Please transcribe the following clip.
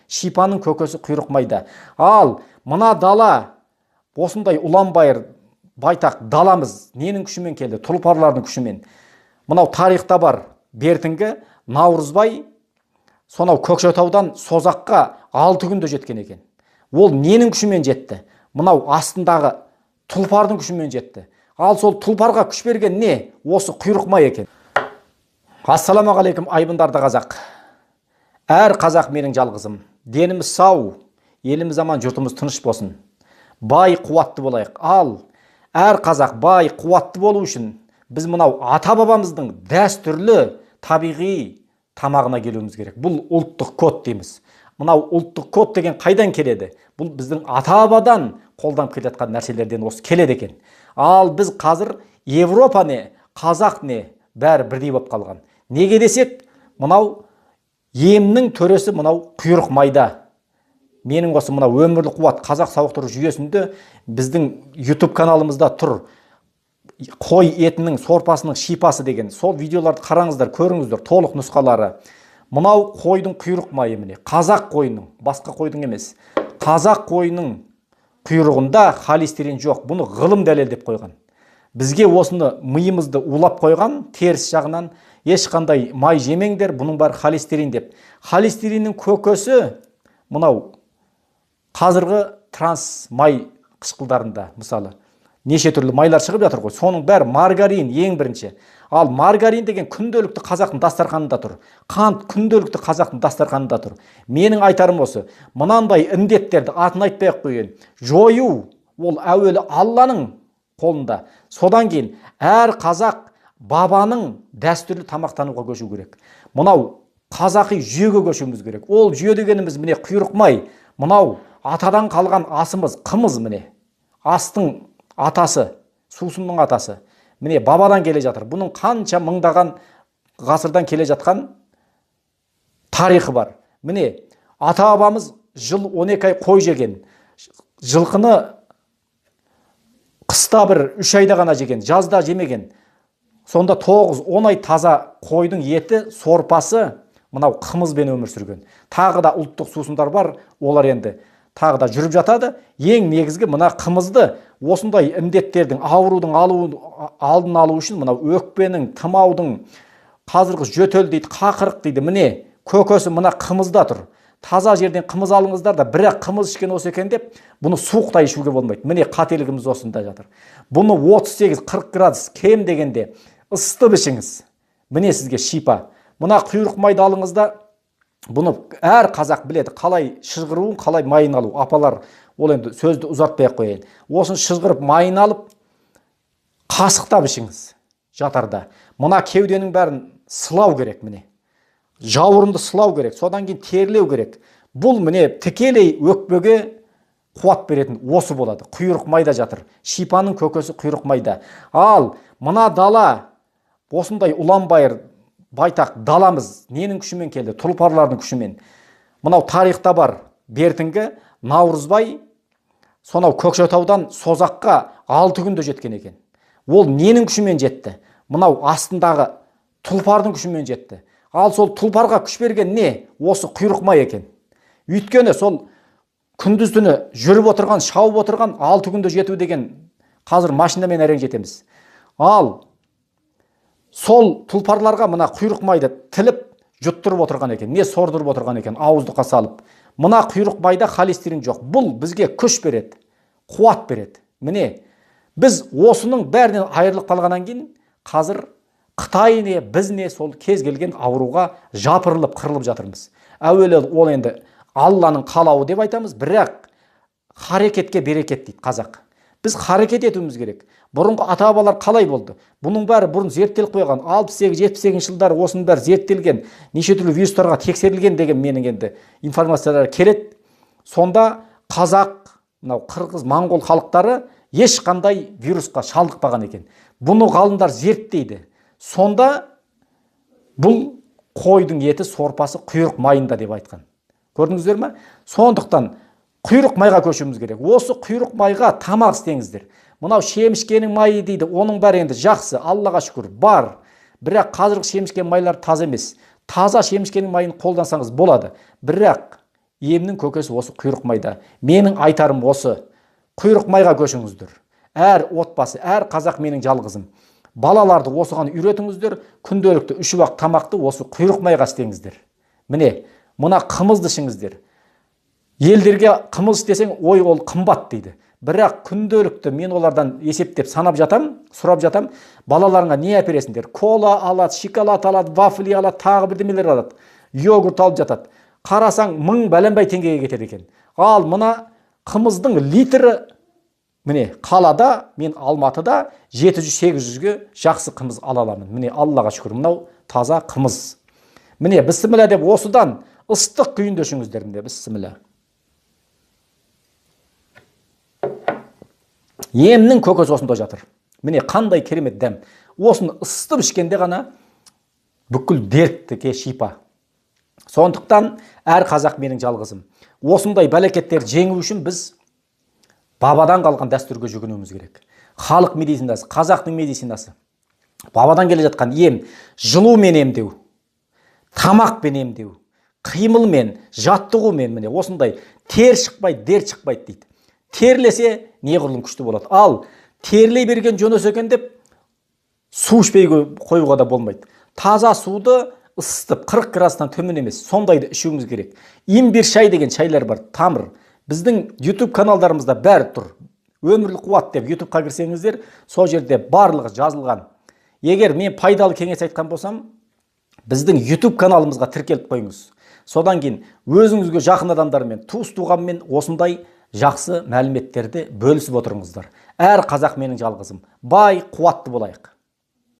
Шипаның көкесі құйрық майда. Ал мына дала, осындай ұлан-байыр байтақ даламыз ненің күшімен келді? Тұлпарлардың күшімен. Мынау тарихта бар, бертінгі Наурызбай сонау Көкшетаудан Созаққа 6 күнде жеткен екен. Ол ненің күшімен жетті? Мынау астындағы тұлпардың күшімен жетті. Ал сол тұлпарға күш берген не? Осы құйрық май екен. Ассаламағалейкум айбындарды қазақ. Әр қазақ менің жалғызым. Деніміз сау, еліміз аман, жұртымыз тыныш болсын. Бай, қуатты болайық. Ал әр қазақ бай, қуатты болу үшін біз мынау ата-бабамыздың дәстүрлі табиғи тамағына келуіміз керек. Бұл ұлттық код дейміз. Мынау ұлттық код деген қайдан келеді? Бұл біздің ата-бабадан қолданып келе жатқан нәрселерден осы келеді екен. Ал біз қазір Европа не, қазақ не, бәрі бірдей болып қалған. Неге десек, мынау емнің төресі мынау құйрық майда. Менің осы мынау өмірлік қуат қазақ сауықтыру жүйесінде біздің YouTube каналымызда тұр. Қой етінің сорпасының шипасы деген. Сол видеоларды қараңыздар, көріңіздер, толық нұсқалары. Мынау қойдың құйрық майы міне. Қазақ қойының, басқа қойдың емес. Қазақ қойының құйрығында холестерин жоқ. Бұны ғылым дәлелдеп қойған. Бізге осыны миымызды улап қойған, теріс жағынан ешқандай май жемеңдер, бұның бәрі холестерин деп. Холестериннің көкесі мынау қазіргі транс май қышқылдарында, мысалы, неше түрлі майлар шығып жатыр ғой. Соның бәрі маргарин ең бірінші. Ал маргарин деген күнделікті қазақтың дастарханында тұр. Қант күнделікті қазақтың дастарханында тұр. Менің айтарым осы. Мынандай індеттерді атын айтпай-ақ қойын. Жою ол әуелі Алланың қолында. Содан кейін әр қазақ бабаның дәстүрлі тамақтануға көшу керек. Мынау қазақи жүйеге көшуіміз керек. Ол жүйе дегеніміз міне құйрық май. Мынау атадан қалған асымыз, қымыз міне. Астың атасы, сусынның атасы. Міне бабадан келе жатыр. Бұның қанша мыңдаған ғасырдан келе жатқан тарихы бар. Міне ата-бабамыз жыл 12 ай қой жеген. Жылқыны қыста бір 3 айда ғана жеген, жазда жемеген. Сонда 9-10 ай таза қойдың еті, сорпасы мынау қымызбен өмір сүрген. Тағы да ұлттық сусындар бар, олар енді тағы да жүріп жатады. Ең негізгі мына қымызды осындай індеттердің, аурудың алдын алу үшін мынау өкпенің, тұмаудың, қазіргі жөтел дейді, қақырық дейді. Міне көкесі мына қымызда тұр. Таза жерден қымыз алыңыздар да, бірақ қымыз ішкен осы екен деп, бұны суықта ішуге болмайды. Міне қателігіміз осында жатыр. Бұны 38-40 градус кем дегенде ысытып ішіңіз. Міне сізге шипа. Мына құйрық майды алыңызда, бұны әр қазақ біледі, қалай шыжғыруын, қалай майын алу. Апалар, ол енді сөзді ұзартпай-ақ қояйын. Осын шыжғырып майын алып, қасықтап ішіңіз жатарда. Мына кеуденің бәрін сылау керек міне. Жауырынды сылау керек, содан кейін терлеу керек. Бұл міне тікелей өкпеге қуат беретін осы болады. Құйрық майда жатыр. Шипаның көкесі құйрық майда. Ал мына дала, осындай ұлан-байыр байтақ даламыз ненің күшімен келді? Тұлпарлардың күшімен. Мынау тарихта бар, бертінгі Наурызбай сонау Көкшетаудан Созаққа 6 күнде жеткен екен. Ол ненің күшімен жетті? Мынау астындағы тұлпардың күшімен жетті. Ал сол тұлпарға күш берген не? Осы құйрық май екен. Өйткені сол күндіз түні жүріп отырған, шауып отырған 6 күнде жету деген қазір машинамен әрең жетеміз. Ал сол тұлпарларға мына құйрық майды тіліп жұттырып отырған екен. Не сордырып отырған екен, ауыздыққа салып. Мына құйрық майда холестерин жоқ. Бұл бізге күш береді, қуат береді. Міне біз осының бәрінен айырылып қалғаннан кейін қазір Қытай не, біз не сол кез келген ауруға жапырылып, қырылып жатырмыз. Әуелі ол енді Алланың қалауы деп айтамыз, бірақ харекетке берекет дейді қазақ. Біз харекет етуіміз керек. Бұрынғы ата-бабалар қалай болды? Бұның бәрі бұрын зерттеліп қойған. 68-78 жылдары осының бәрі зерттелген, неше түрлі вирустарға тексерілген деген менің енді информациялар келеді. Сонда қазақ, мынау қырғыз, моңғол халықтары ешқандай вирусқа шалдықпаған екен. Бұны ғалымдар зерттейді. Сонда бұл қойдың еті сорпасы құйрық майында деп айтқан. Көрдіңіздер ме? Сондықтан құйрық майға көшуіміз керек. Осы құйрық майға тамақ істеңіздер. Мынау шемішкенің майы дейді, оның бәрі енді жақсы, Аллаға шүкір, бар. Бірақ қазіргі шемішкен майлар таза емес. Таза шемішкенің майын қолдансаңыз болады. Бірақ Емнің көкесі осы құйрық майда. Менің айтарым осы. Құйрық майға көшіңіздер. Әр отбасы, әр қазақ менің жалғызым. Балаларды осыған үйретіңіздер, күнделікті 3 уақыт тамақты осы құйрық майға істеңіздер. Міне, мына қымызды ішіңіздер. Елдерге қымыз істесең, ой, ол қымбат дейді. Бірақ күнделікті мен олардан есептеп санап жатам, сұрап жатам, балаларыңа не әпересіңдер? Кола алады, шоколад алады, вафли алады, тағы бірдемелер алады, йогурт алып жатады. Қарасаң 1000 бәленбай теңгеге кетеді екен. Ал мына қымыздың литрі, міне қалада, мен Алматыда 700-800-ге жақсы қымыз ала аламын. Міне Аллаға шүкір, мынау таза қымыз. Міне бісміллә деп осыдан ыстық күйінде ішіңіздер. Міне бісміллә. Емнің көкесі осында жатыр. Міне қандай керемет дәм. Осыны ысытып ішкенде ғана бүкіл дертке шипа. Сондықтан әр қазақ менің жалғызым. Осындай бәлекеттер жеңу үшін біз бабадан қалған дәстүрге жүгінуіміз керек. Халық медицинасы, қазақтың медицинасы. Бабадан келе жатқан ем, жылумен емдеу, тамақпен емдеу, қимылмен, жаттығумен, міне осындай тер шықпайды, дерт шықпайды дейді. Терлесе неғұрлым күшті болады. Ал терлей берген жөнөс екен деп су ішпей қоюға да болмайды. Таза суды ысытып 40 градустан төмен емес, сондайды ішуіміз керек. Имбир шай деген шайлар бар, тамыр. Біздің YouTube каналдарымызда бәрі тұр. Өмірлік қуат деп YouTube-қа кірсеңіздер, сол жерде барлығы жазылған. Егер мен пайдалы кеңес айтқан болсам, біздің YouTube каналымызға тіркеліп қойыңыз. Содан кейін өзіңізге жақын адамдармен, туыс-туғанмен осындай жақсы мәліметтерді бөлісіп отырыңыздар. Әр қазақ менің жалғызым. Бай, қуатты болайық.